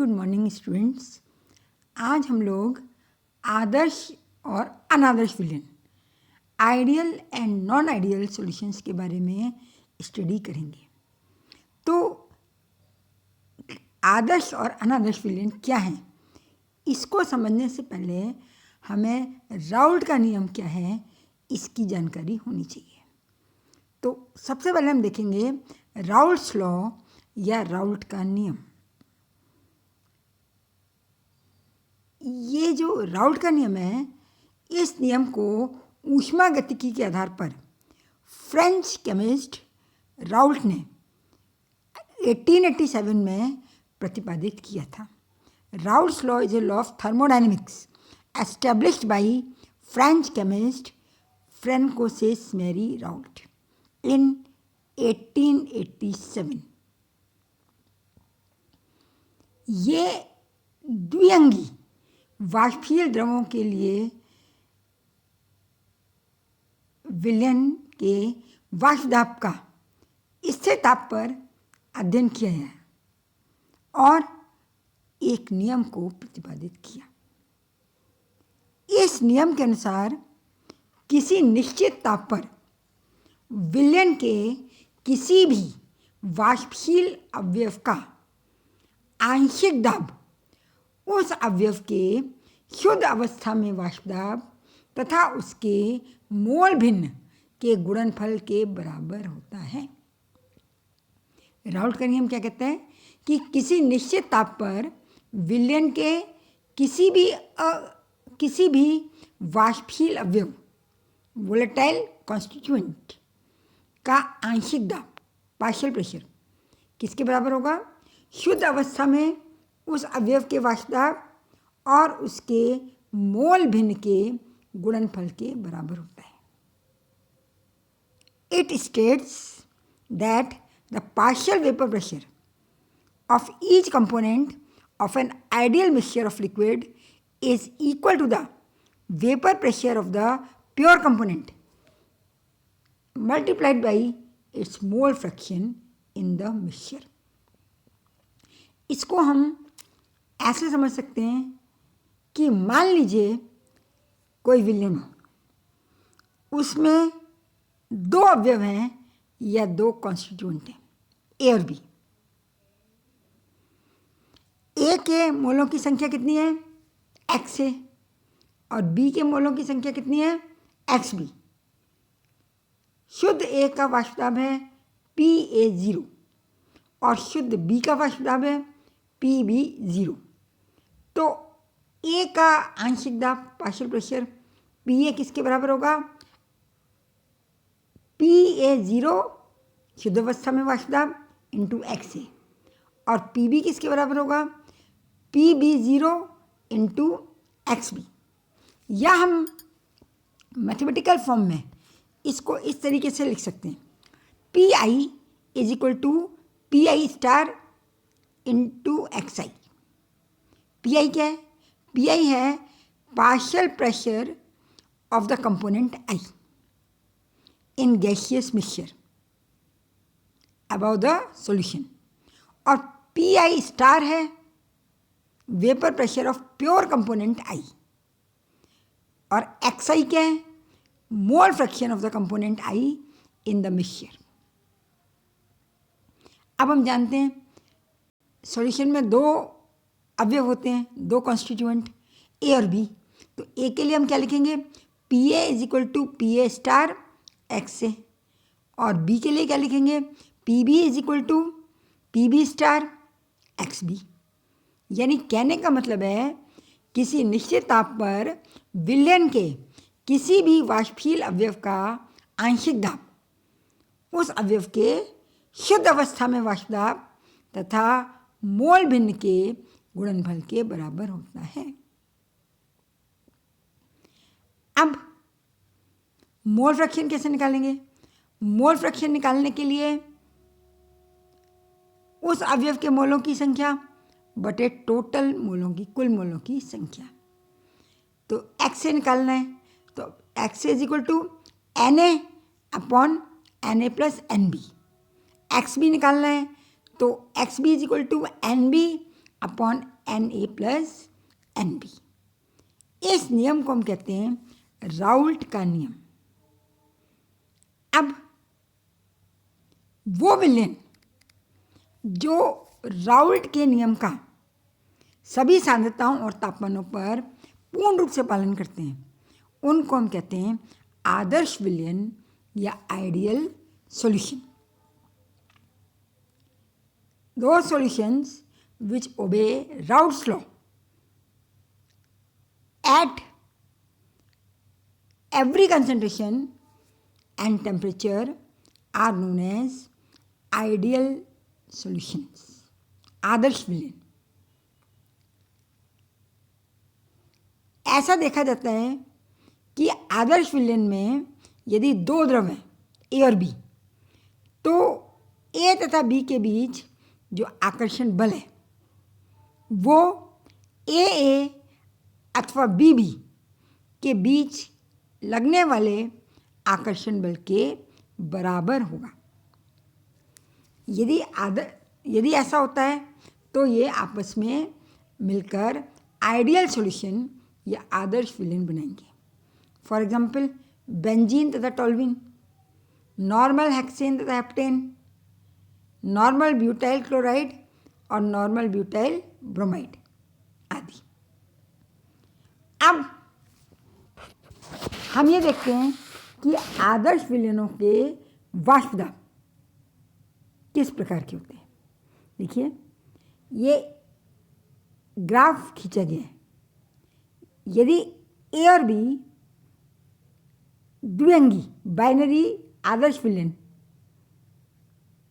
Good morning students. आज हम लोग आदर्श और अनादर्श विलेन, ideal and non ideal solutions के बारे में स्टडी करेंगे। तो आदर्श और अनादर्श विलेन क्या हैं, इसको समझने से पहले हमें राउल्ट का नियम क्या है इसकी जानकारी होनी चाहिए। तो सबसे पहले हम देखेंगे राउल्ट्स लॉ या राउल्ट का नियम। ये जो राउल्ट का नियम है, इस नियम को ऊष्मागतिकी के आधार पर फ्रेंच केमिस्ट राउल्ट ने 1887 में प्रतिपादित किया था। Raoult's law is a law of thermodynamics established by French chemist François Marie Raoult in 1887। ये द्विअंगी वाष्पशील द्रवों के लिए विलयन के वाष्प दाब का स्थिर ताप पर अध्ययन किया है और एक नियम को प्रतिपादित किया। इस नियम के अनुसार किसी निश्चित ताप पर विलयन के किसी भी वाष्पशील अवयव का आंशिक दाब उस अवयव के शुद्ध अवस्था में वाष्प दाब तथा उसके मोल भिन्न के गुणनफल के बराबर होता है। राउल्ट का नियम क्या कहता है कि किसी निश्चित ताप पर विलयन के किसी भी वाष्पशील अवयव वोलेटाइल कॉन्स्टिट्यूएंट का आंशिक दाब पार्शियल प्रेशर किसके बराबर होगा? शुद्ध अवस्था में उस अवयव के वाष्प दाब और उसके मोल भिन्न के गुणनफल के बराबर होता है। It states that the partial vapor pressure of each component of an ideal mixture of liquid is equal to the vapor pressure of the pure component multiplied by its mole fraction in the mixture। इसको हम ऐसे समझ सकते हैं कि मान लीजिए कोई विलयन हो, उसमें दो अवयव हैं या दो कॉन्स्टिट्यूएंट हैं, ए और बी। ए के मोलों की संख्या कितनी है? एक्स है, और बी के मोलों की संख्या कितनी है? X B. शुद्ध ए का वाष्प दाब है PA0 और शुद्ध बी का वाष्प दाब है PB0। तो ए का आंशिक दाब पार्शियल प्रेशर PA किसके बराबर होगा? PA0 शुद्ध अवस्था में वाष्प दाब इंटू एक्स है, और PB किसके बराबर होगा? PB0 into XB। या हम मैथमेटिकल फॉर्म में इसको इस तरीके से लिख सकते हैं, PI is equal to PI star into XI। PI क्या है? PI है partial pressure of the component I in gaseous mixture about the solution, और PI स्टार है vapour pressure of pure component I, और XI क्या है? Mole fraction of the component I in the mixture. अब हम जानते हैं सॉल्यूशन में दो अवयव होते हैं, दो कॉन्स्टिट्यूएंट ए और बी। तो ए के लिए हम क्या लिखेंगे? PA is equal to PA star X से, और बी के लिए क्या लिखेंगे? PB is equal to PB star X B. यानी कहने का मतलब है किसी निश्चित ताप पर विलयन के किसी भी वाष्पशील अवयव का आंशिक दाब उस अवयव के शुद्ध अवस्था में वाष्प दाब तथा मोल भिन्न के गुणनफल के बराबर होता है। अब मोल फ्रैक्शन कैसे निकालेंगे? मोल फ्रैक्शन निकालने के लिए उस अवयव के मोलों की संख्या बटे टोटल मोलों की, कुल मोलों की संख्या। तो एक्स से निकालना है, तो X is equal to Na upon Na plus NB। X B निकालना है, तो X B is equal to NB upon Na plus Nb। इस नियम को हम कहते हैं राउल्ट का नियम। अब वो विलयन जो राउल्ट के नियम का सभी सांद्रताओं और तापमानों पर पूर्ण रूप से पालन करते हैं, उनको हम कहते हैं आदर्श विलयन या ideal solution. Those solutions which obey Raoult's law at every concentration and temperature are known as ideal solutions, आदर्श विलयन। ऐसा देखा जाता है कि आदर्श विलयन में यदि दो द्रव हैं ए और बी, तो ए तथा बी के बीच जो आकर्षण बल है वो ए अथवा बी के बीच लगने वाले आकर्षण बल के बराबर होगा। यदि ऐसा होता है तो ये आपस में मिलकर आइडियल सॉल्यूशन या आदर्श विलयन बनाएंगे। फॉर एग्जाम्पल बेंजीन तथा टोल्यूइन, नॉर्मल हेक्सेन तथा हेप्टेन, नॉर्मल ब्यूटाइल क्लोराइड और नॉर्मल ब्यूटाइल ब्रोमाइड आदि। अब हम ये देखते हैं कि आदर्श विलयनों के वाष्प दाब किस प्रकार के होते हैं। देखिए, ये ग्राफ खींचा गया है। यदि ए और बी द्विअंगी बाइनरी आदर्श विलयन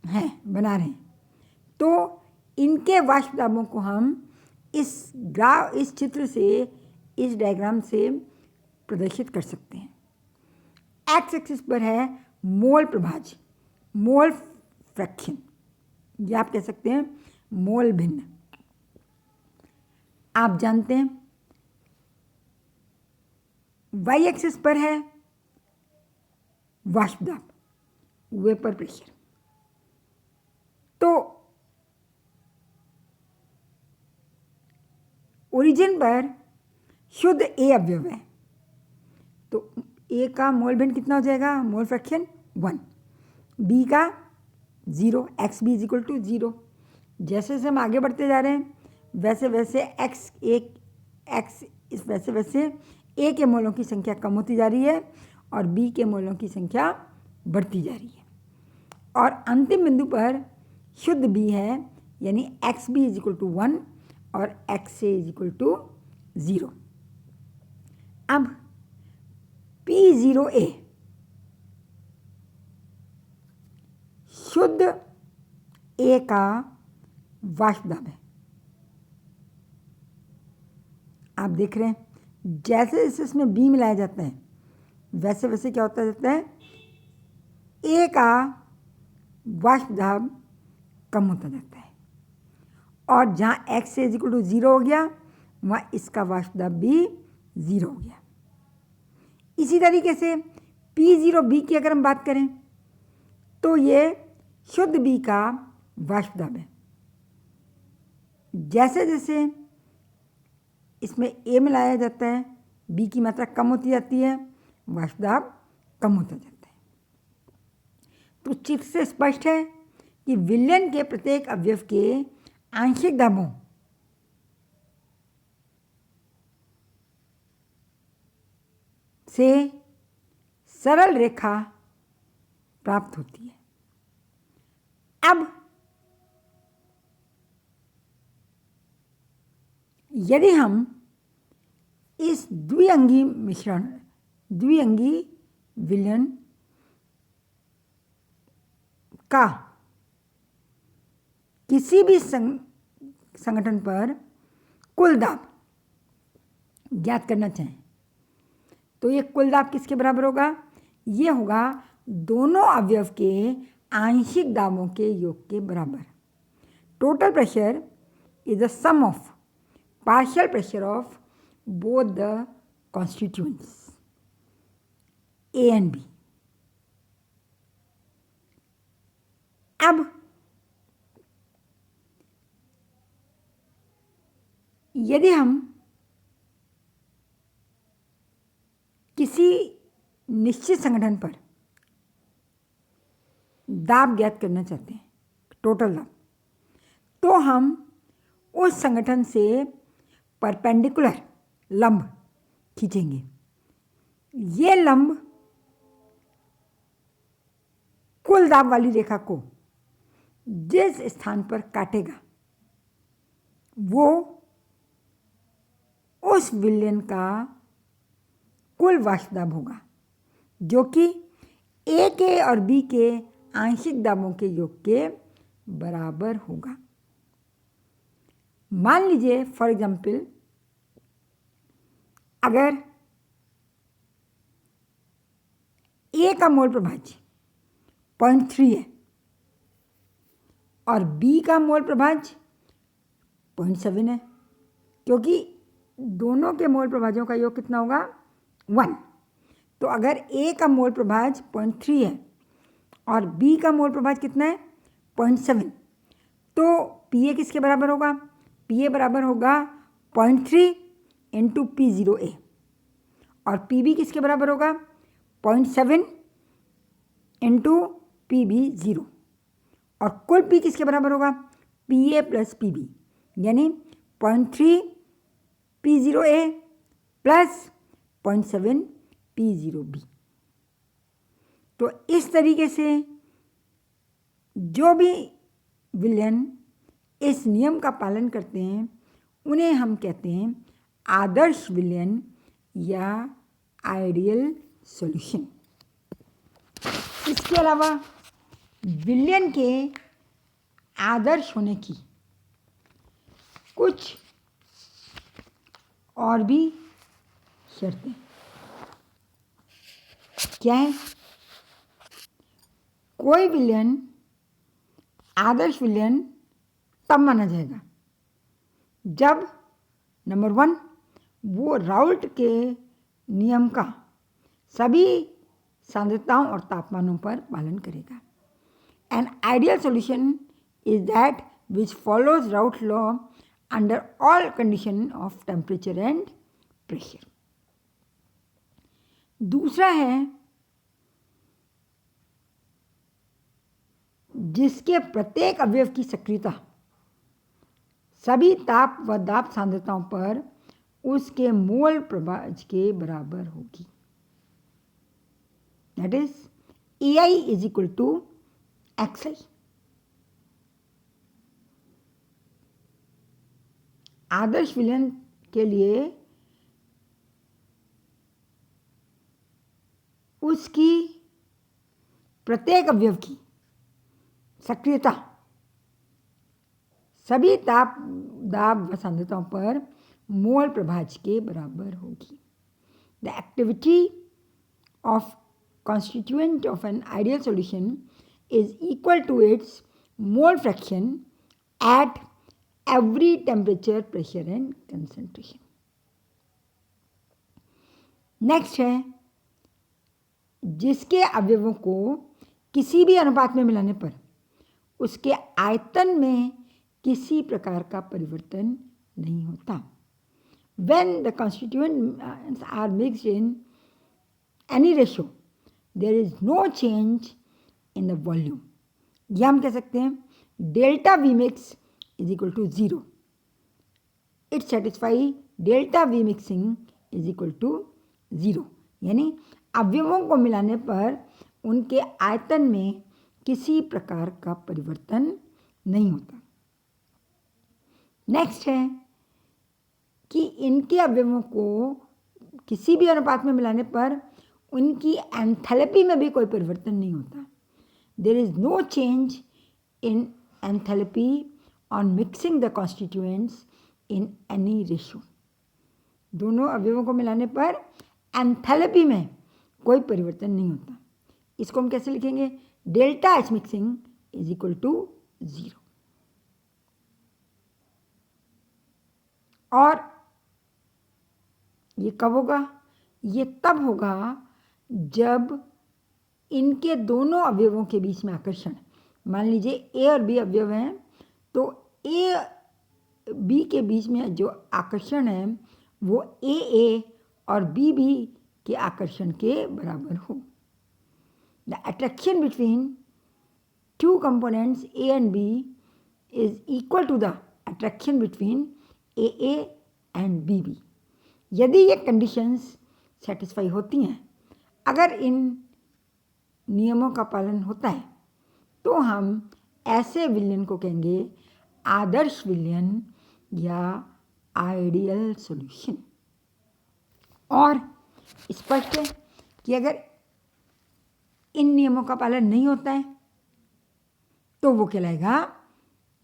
हैं, बना रहे हैं, तो इनके वाष्प दाबों को हम इस चित्र से, इस डायग्राम से प्रदर्शित कर सकते हैं। एक्स एक्सिस पर है मोल प्रभाज, मोल फ्रैक्शन, या आप कह सकते हैं मोल भिन्न। आप जानते हैं वाई एक्सिस पर है वाष्प दाब, वेपर प्रेशर। तो ओरिजिन पर शुद्ध ए अवयव है, तो ए का मोल भिन्न कितना हो जाएगा, मोल फ्रैक्शन 1, बी का 0, X B is equal to 0। जैसे जैसे हम आगे बढ़ते जा रहे हैं वैसे वैसे वैसे ए के मोलों की संख्या कम होती जा रही है और बी के मोलों की संख्या बढ़ती जा रही है, और अंतिम बिंदु पर शुद्ध बी है, यानी X B is equal to 1 और X A is equal to 0। अब P0A शुद्ध ए का वाष्प दाब है। आप देख रहे हैं जैसे जैसे इसमें बी मिलाया जाता है वैसे वैसे क्या होता जाता है, ए का वाष्प दाब कम होता जाता है, और जहाँ एक्स इज इक्वल टू 0 हो गया वहाँ इसका वाष्प दाब भी 0 हो गया। इसी तरीके से P0B की अगर हम बात करें तो ये शुद्ध बी का वाष्प दाब है। जैसे जैसे इसमें ए मिलाया जाता है बी की मात्रा कम होती जाती है, वाष्प दाब कम होता जाता है। तो चित्र से स्पष्ट है कि विलयन के प्रत्येक अवयव के आंशिक दाबों से सरल रेखा प्राप्त होती है। अब यदि हम इस द्विअंगी विलयन का किसी भी संगठन पर कुल दाब ज्ञात करना चाहें तो ये कुल दाब किसके बराबर होगा, ये होगा दोनों अवयव के आंशिक दाबों के योग के बराबर। Total pressure is the sum of partial pressure of both the constituents A and B। अब यदि हम किसी निश्चित संगठन पर दाब ज्ञात करना चाहते हैं, टोटल दाब, तो हम उस संगठन से परपेंडिकुलर लंब खींचेंगे। ये लंब कुल दाब वाली रेखा को जिस स्थान पर काटेगा वो उस विलयन का कुल वाष्प दाब होगा, जो कि ए के और बी के आंशिक दाबों के योग के बराबर होगा। मान लीजिए फॉर एग्जाम्पल, अगर ए का मोल प्रभाज्य 0.3 है और बी का मोल प्रभाज्य 0.7 है, क्योंकि दोनों के मोल प्रभाज्यों का योग कितना होगा 1। तो अगर ए का मोल प्रभाज्य 0.3 है और बी का मोल प्रभाज्य कितना है 0.7, तो पी ए किसके बराबर होगा? पी ए बराबर होगा 0.3 इंटू P0A, और पी बी किसके बराबर होगा 0.7 इंटू PB0, और कुल पी किसके बराबर होगा P A plus P B, यानी 0.3 P0A प्लस 0.7 P0B। तो इस तरीके से जो भी विलयन इस नियम का पालन करते हैं उन्हें हम कहते हैं आदर्श विलयन या आइडियल सॉल्यूशन। इसके अलावा विलयन के आदर्श होने की कुछ और भी शर्तें क्या है? कोई विलयन आदर्श विलयन तब माना जाएगा जब नंबर 1 वो राउल्ट के नियम का सभी सांद्रताओं और तापमानों पर पालन करेगा। An ideal solution is that which follows Raoult's law under all conditions of temperature and pressure. दूसरा है जिसके प्रत्येक अवयव की सक्रियता सभी ताप व दाब सांद्रताओं पर उसके मोल प्रभाज्य के बराबर होगी। That is AI is equal to XI। आदर्श विलयन के लिए उसकी प्रत्येक अवयव की सक्रियता सभी ताप दाब व सांद्रताओं पर मोल प्रभाज्य के बराबर होगी। The activity of constituent of an ideal solution is equal to its mole fraction at every temperature, pressure and concentration. Next है जिसके अवयवों को किसी भी अनुपात में मिलाने पर उसके आयतन में किसी प्रकार का परिवर्तन नहीं होता। When the constituents are mixed in any ratio, there is no change in the volume। यह हम कह सकते हैं delta V mix is equal to 0। It satisfy delta V mixing is equal to 0, यानी अवयवों को मिलाने पर उनके आयतन में किसी प्रकार का परिवर्तन नहीं होता। नेक्स्ट है कि इनके अवयवों को किसी भी अनुपात में मिलाने पर उनकी एंथैल्पी में भी कोई परिवर्तन नहीं होता। There is no change in enthalpy on mixing the constituents in any ratio. दोनों अवयवों को मिलाने पर एंथैल्पी में कोई परिवर्तन नहीं होता। इसको हम कैसे लिखेंगे? Delta H mixing is equal to 0। और ये कब होगा? ये तब होगा जब इनके दोनों अवयवों के बीच में आकर्षण, मान लीजिए ए और बी अवयव हैं, तो ए बी के बीच में जो आकर्षण है वो ए और बी के आकर्षण के बराबर हो। The attraction between two components A and B is equal to the attraction between AA and BB। यदि ये कंडीशंस सेटिस्फाई होती हैं, अगर इन नियमों का पालन होता है, तो हम ऐसे विलयन को कहेंगे आदर्श विलयन या आइडियल सॉल्यूशन। और स्पष्ट है कि अगर इन नियमों का पालन नहीं होता है तो वो कहलाएगा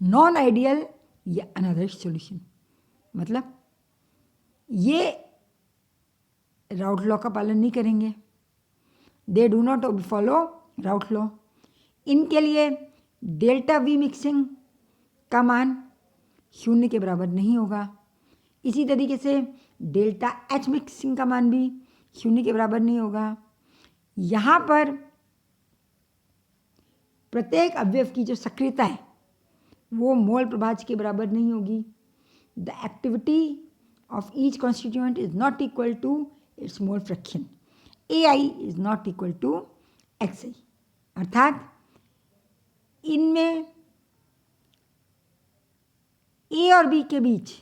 नॉन आइडियल या अनादर्श सॉल्यूशन। मतलब ये राउट लॉ का पालन नहीं करेंगे, दे do not follow route law. इनके लिए डेल्टा वी मिक्सिंग का मान 0 के बराबर नहीं होगा। इसी तरीके से डेल्टा एच मिक्सिंग का मान भी 0 के बराबर नहीं होगा। यहाँ पर प्रत्येक अवयव की जो सक्रियता है वो मोल प्रभाज के बराबर नहीं होगी। The activity of each constituent is not equal to its mole fraction. AI is not equal to XI। अर्थात इनमें A और B के बीच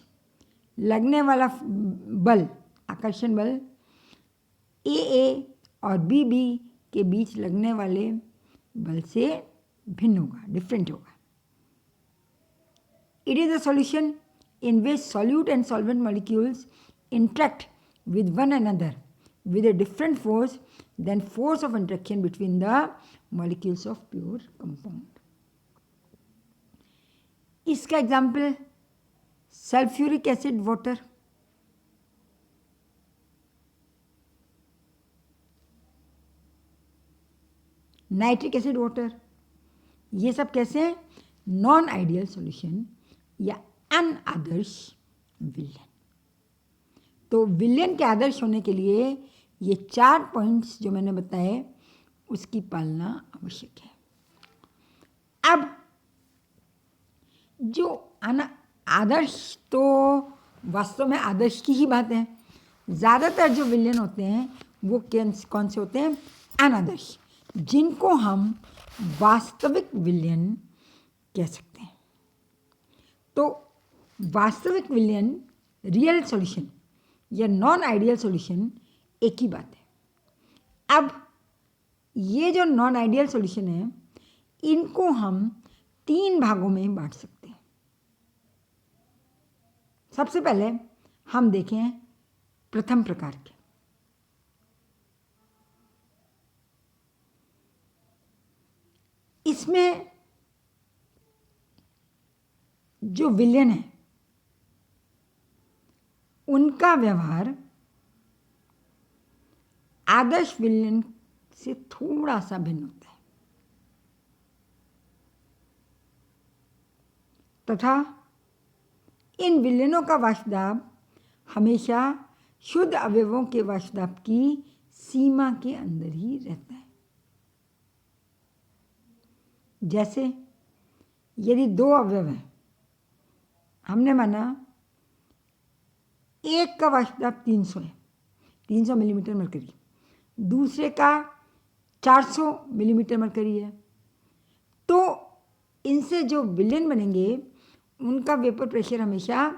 लगने वाला बल, आकर्षण बल, AA और BB के बीच लगने वाले बल से भिन्न होगा, डिफरेंट होगा। It is a solution in which solute and solvent molecules interact with one another with a different force than force of interaction between the molecules of pure compound। इसका example sulphuric acid water, nitric acid water, ये सब कैसे हैं? Non ideal solution या अनआदर्श विलयन। तो विलयन के आदर्श होने के लिए ये 4 पॉइंट्स जो मैंने बताए उसकी पालना आवश्यक है। अब जो आदर्श, तो वास्तव में आदर्श की ही बात है। ज़्यादातर जो विलयन होते हैं वो कौन से होते हैं? अनादर्श, जिनको हम वास्तविक विलयन कह सकते हैं। तो वास्तविक विलयन, रियल सॉल्यूशन या नॉन आइडियल सॉल्यूशन एक ही बात है। अब ये जो नॉन आइडियल सॉल्यूशन है इनको हम 3 भागों में बांट सकते हैं। सबसे पहले हम देखें प्रथम प्रकार के। इसमें जो विलयन है उनका व्यवहार आदर्श विलयन से थोड़ा सा भिन्न होता है तथा इन विलयनों का वाष्पदाब हमेशा शुद्ध अवयवों के वाष्पदाब की सीमा के अंदर ही रहता है। जैसे यदि 2 अवयव हैं, हमने माना एक का वाष्पदाब 300 है, 300 मिलीमीटर मरकरी, दूसरे का 400 मिलीमीटर मरकरी है, तो इनसे जो विलयन बनेंगे उनका वेपर प्रेशर हमेशा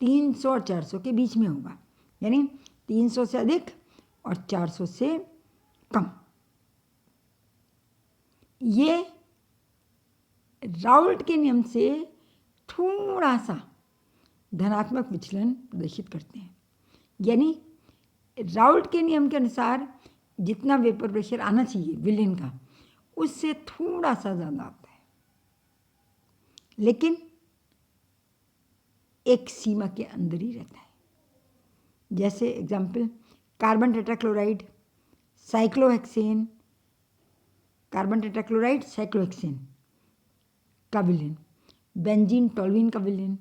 300 और 400 के बीच में होगा, यानी 300 से अधिक और 400 से कम। ये राउल्ट के नियम से थोड़ा सा धनात्मक विचलन प्रदर्शित करते हैं, यानी राउल्ट के नियम के अनुसार जितना वेपर प्रेशर आना चाहिए विलयन का उससे थोड़ा सा ज़्यादा आता है, लेकिन एक सीमा के अंदर ही रहता है। जैसे example carbon tetrachloride, cyclohexane, carbon tetrachloride, cyclohexane का विलयन, बेंजीन टोल्यूइन का विलयन,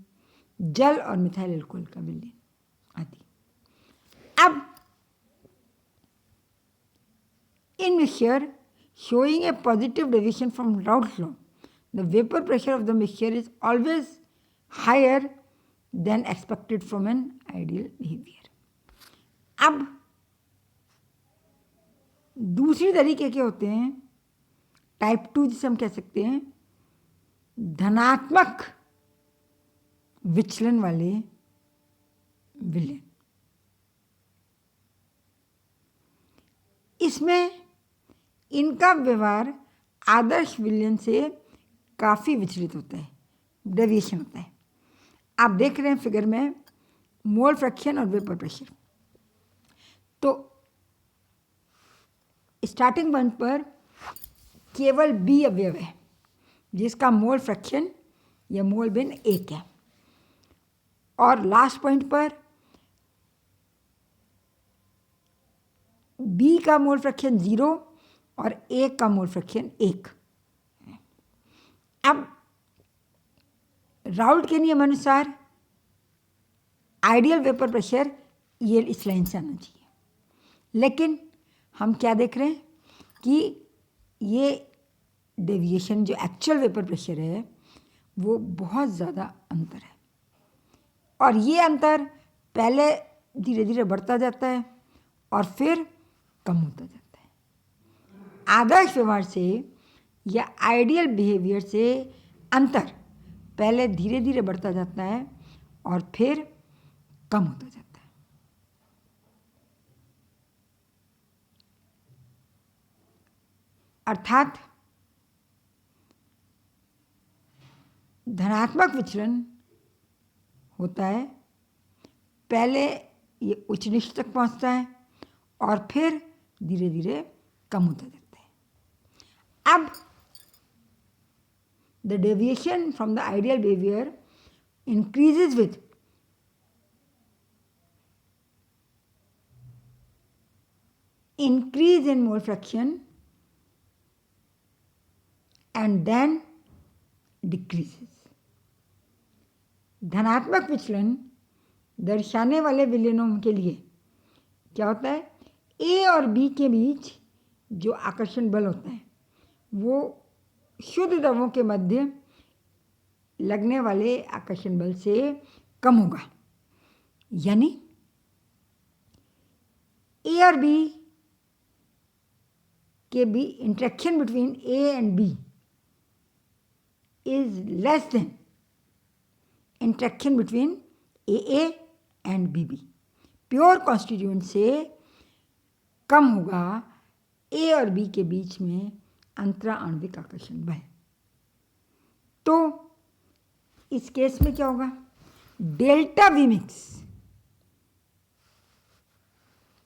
जल और मिथाइल अल्कोहल का विलयन आदि। अब in mixture showing a positive deviation from Raoult's law, the vapor pressure of the mixture is always higher then expected from an ideal behaviour. अब दूसरी तरीके के होते हैं टाइप 2, जिसे हम कह सकते हैं धनात्मक विचलन वाले विलेन। इसमें इनका व्यवहार आदर्श विलेन से काफ़ी विचलित होता है, डेविएशन होता है। आप देख रहे हैं फिगर में मोल फ्रैक्शन और वेपर प्रेशर। तो स्टार्टिंग पॉइंट पर केवल बी अवयव है जिसका मोल फ्रैक्शन या मोल बिन 1 है, और लास्ट पॉइंट पर बी का मोल फ्रैक्शन 0 और ए का मोल फ्रैक्शन 1। अब राउल्ट के नियम अनुसार आइडियल वेपर प्रेशर ये इस लाइन से आना चाहिए, लेकिन हम क्या देख रहे हैं कि ये डेविएशन जो एक्चुअल वेपर प्रेशर है वो बहुत ज़्यादा अंतर है, और ये अंतर पहले धीरे धीरे बढ़ता जाता है और फिर कम होता जाता है। आदर्श व्यवहार से या आइडियल बिहेवियर से अंतर पहले धीरे धीरे बढ़ता जाता है और फिर कम होता जाता है। अर्थात धनात्मक विचलन होता है, पहले ये उच्च निश्च तक पहुंचता है और फिर धीरे धीरे कम होता जाता है। अब the deviation from the ideal behaviour increases with increase in mole fraction and then decreases। धनात्मक विचलन दर्शाने वाले विलेनों के लिए क्या होता है, ए और बी के बीच जो आकर्षण बल होता है वो शुद्ध द्रवों के मध्य लगने वाले आकर्षण बल से कम होगा। यानी ए और बी के B interaction between A and B is less than interaction between A and B. Pure constituent से कम होगा ए और बी के बीच में अंतरा आणविक आकर्षण बल। तो इस केस में क्या होगा, delta V mix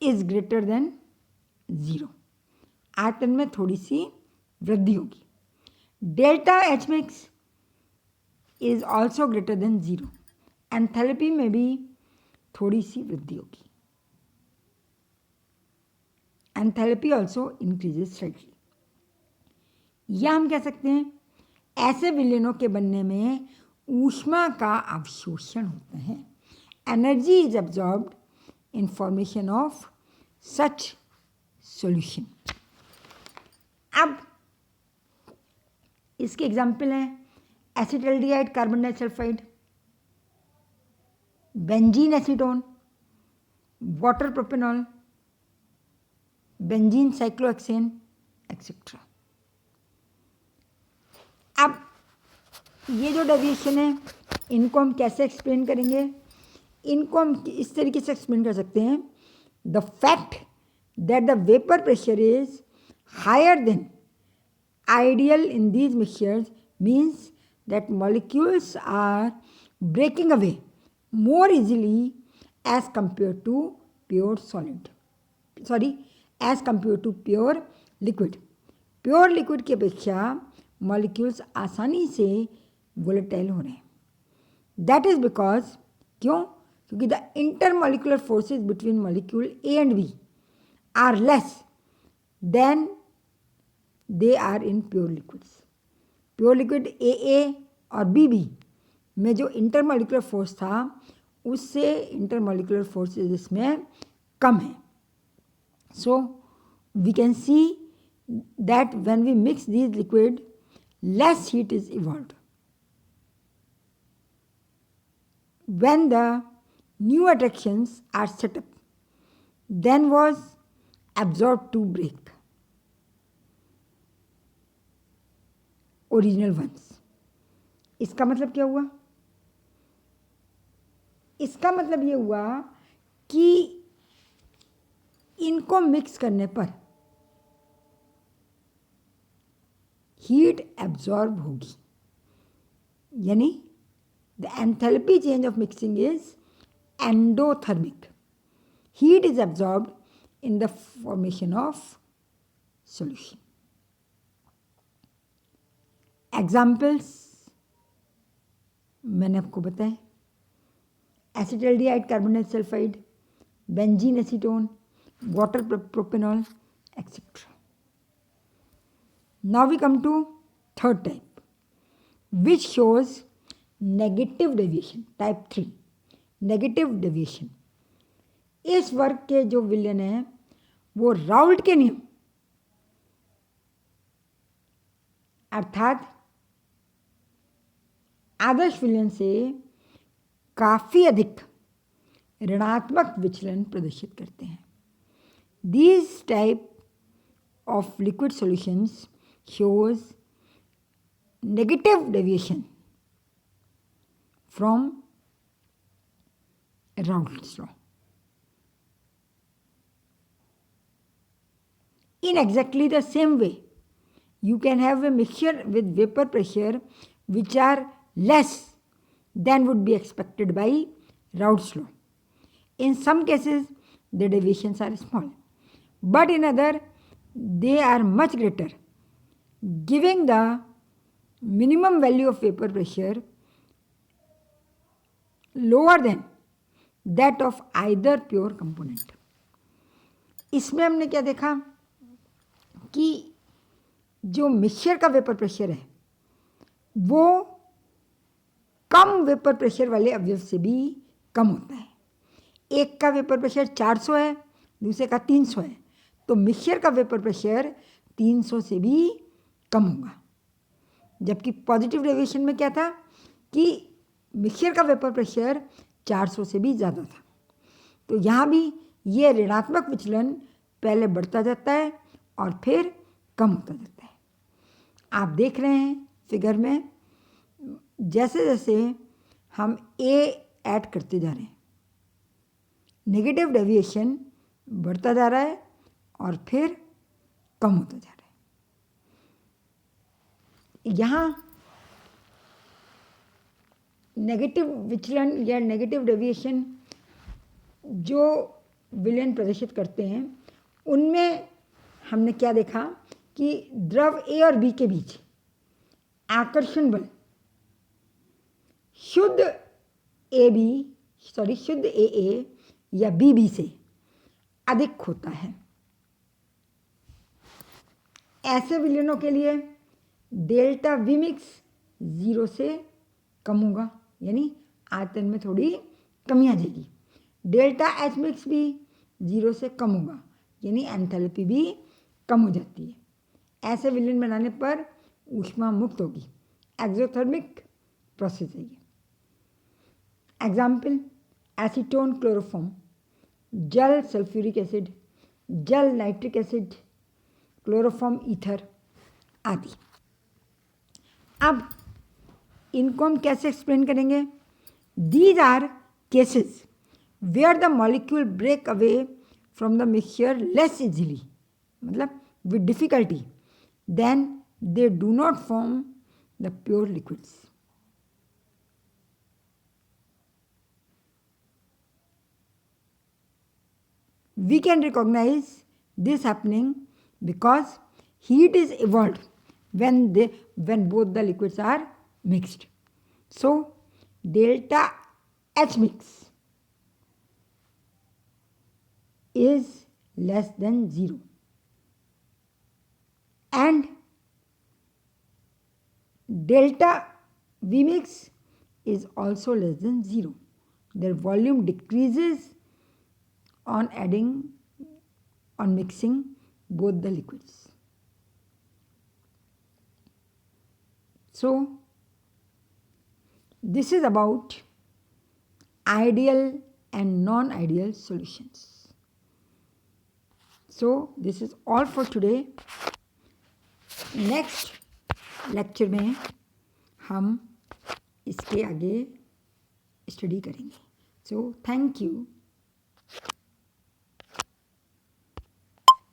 is greater than 0। आयतन में थोड़ी सी वृद्धि होगी। Delta H mix is also greater than 0। Enthalpy में भी थोड़ी सी वृद्धि होगी। Enthalpy also increases slightly. या हम कह सकते हैं ऐसे विलेनों के बनने में ऊष्मा का अवशोषण होता है। Energy is absorbed in formation of such solution. अब इसके एग्जाम्पल हैं acetaldehyde carbon disulphide, benzene acetone, water propanol, benzene cyclohexane etcetera. अब ये जो डेविएशन है इनको हम कैसे एक्सप्लेन करेंगे, इनको हम इस तरीके से एक्सप्लेन कर सकते हैं, the fact that the vapour pressure is higher than ideal in these mixtures means that molecules are breaking away more easily as compared to pure solid, as compared to pure liquid। Pure liquid की अपेक्षा molecules आसानी से volatile हो रहे हैं। That is because क्योंकि the intermolecular forces between molecule A and B are less than they are in pure liquids. Pure liquid A और B में जो इंटरमॉलिक्यूलर फोर्स था उससे इंटरमॉलिक्यूलर फोर्सेस इसमें कम है। So we can see that when we mix these liquid less heat is evolved. when the new attractions are set up, then was absorbed to break original ones. इसका मतलब क्या हुआ? इसका मतलब ये हुआ कि इनको मिक्स करने पर हीट एब्जॉर्ब होगी, यानी the enthalpy change of mixing is endothermic. Heat is absorbed in the formation of solution. Examples मैंने आपको बताए, acetaldehyde carbonate sulphide, benzene acetone, water propanol, etc. Now we come to third type, which shows negative deviation. Type 3, negative deviation. इस वर्ग के जो विलयन है वो राउल्ट के नियम अर्थात आदर्श विलयन से काफी अधिक ऋणात्मक विचलन प्रदर्शित करते हैं. These type of liquid solutions shows negative deviation from Raoult's law. In exactly the same way, you can have a mixture with vapor pressure which are less than would be expected by Raoult's law. In some cases, the deviations are small, but in other they are much greater, giving the minimum value of vapor pressure lower than that of either pure component. इसमें हमने क्या देखा कि जो mixture का vapour pressure है वो कम vapour pressure वाले अवयव से भी कम होता है. एक का वेपर प्रेशर 400 है, दूसरे का 300 है, तो मिक्सचर का वेपर प्रेशर 300 से भी कम होगा. जबकि पॉजिटिव डेविएशन में क्या था कि मिक्सचर का वेपर प्रेशर 400 से भी ज़्यादा था. तो यहाँ भी ये ऋणात्मक विचलन पहले बढ़ता जाता है और फिर कम होता जाता है. आप देख रहे हैं फिगर में, जैसे जैसे हम ए ऐड करते जा रहे हैं नेगेटिव डेविएशन बढ़ता जा रहा है और फिर कम होता जा रहा है. यहाँ नेगेटिव विचलन या नेगेटिव डेविएशन जो विलयन प्रदर्शित करते हैं उनमें हमने क्या देखा कि द्रव ए और बी के बीच आकर्षण बल शुद्ध ए या बी से अधिक होता है. ऐसे विलयनों के लिए डेल्टा वी मिक्स 0 से कम होगा, यानी आयतन में थोड़ी कमी आ जाएगी. डेल्टा एच मिक्स भी 0 से कम होगा, यानी एंथैल्पी भी कम हो जाती है. ऐसे विलयन बनाने पर ऊष्मा मुक्त होगी. एक्सोथर्मिक प्रोसेस है ये. एग्जाम्पल एसीटोन क्लोरोफॉर्म, जल सल्फ्यूरिक एसिड, जल नाइट्रिक एसिड, क्लोरोफॉर्म ईथर आदि. अब इनको हम कैसे एक्सप्लेन करेंगे? These are cases where the molecule break away from the mixture less easily, मतलब with difficulty, then they do not form the pure liquids. We can recognize this happening because heat is evolved when both the liquids are mixed. So delta H mix is less than 0 and delta V mix is also less than 0. Their volume decreases on mixing both the liquids. So this is about ideal and non-ideal solutions. So this is all for today. Next lecture में हम इसके आगे study करेंगे. So thank you.